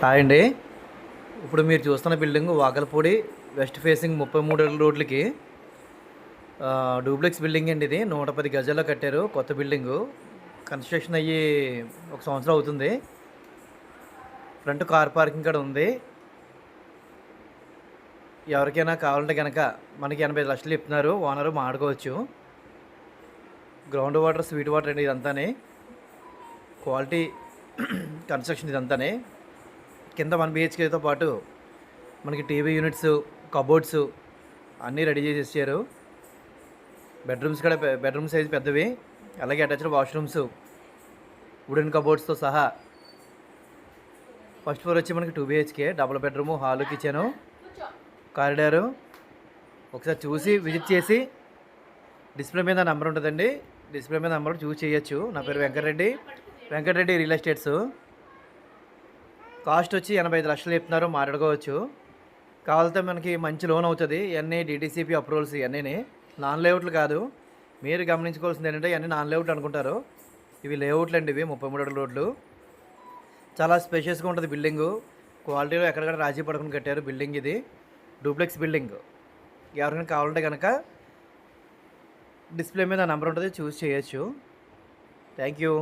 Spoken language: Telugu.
హాయ్ అండి. ఇప్పుడు మీరు చూస్తున్న బిల్డింగ్ వాకలపూడి వెస్ట్ ఫేసింగ్ 33 రోడ్లకి డూప్లెక్స్ బిల్డింగ్ అండి. ఇది 110 గజాల్లో కట్టారు. కొత్త బిల్డింగు కన్స్ట్రక్షన్ అయ్యి 1 సంవత్సరం అవుతుంది. ఫ్రంట్ కార్ పార్కింగ్ కూడా ఉంది. ఎవరికైనా కావాలంటే కనుక మనకి 85 లక్షలు చెప్తున్నారు. ఓనరు మాట్లాడుకోవచ్చు. గ్రౌండ్ వాటర్, స్వీట్ వాటర్ అండి ఇదంతానే. Quality construction ఇదంతానే. కింద 1 BHKతో పాటు మనకి టీవీ యూనిట్స్, కబోర్డ్స్ అన్నీ రెడీ చేసి ఇచ్చారు. బెడ్రూమ్స్ కూడా బెడ్రూమ్ సైజ్ పెద్దవి, అలాగే అటాచ్డ్ వాష్రూమ్స్, వుడెన్ కబోర్డ్స్తో సహా. ఫస్ట్ ఫ్లోర్ వచ్చి మనకి 2 BHK, double bedroom, hall, kitchen, corridor. ఒకసారి చూసి విజిట్ చేసి డిస్ప్లే మీద నెంబర్ ఉంటుందండి. డిస్ప్లే మీద నెంబర్ చూసి చేయొచ్చు. నా పేరు వెంకటరెడ్డి రియల్ ఎస్టేట్స్. కాస్ట్ వచ్చి 85 లక్షలు చెప్తున్నారు. మాట్లాడుకోవచ్చు. కావాలంటే మనకి మంచి లోన్ అవుతుంది. ఇవన్నీ DTCP అప్రూవల్స్, ఇవన్నీ నాన్ లేఅవుట్లు కాదు. మీరు గమనించుకోవాల్సింది ఏంటంటే ఇవన్నీ నాన్ లేఅవుట్ అనుకుంటారు. ఇవి లేఅవుట్లు అండి. ఇవి 33 అడుగుల రోడ్లు. చాలా స్పేషియస్గా ఉంటుంది బిల్డింగు. క్వాలిటీలో ఎక్కడెక్కడ రాజీ పడుకుని కట్టారు బిల్డింగ్. ఇది డూప్లెక్స్ బిల్డింగ్. ఎవరికైనా కావాలంటే కనుక డిస్ప్లే మీద నెంబర్ ఉంటుంది, చూస్ చేయొచ్చు. Thank you.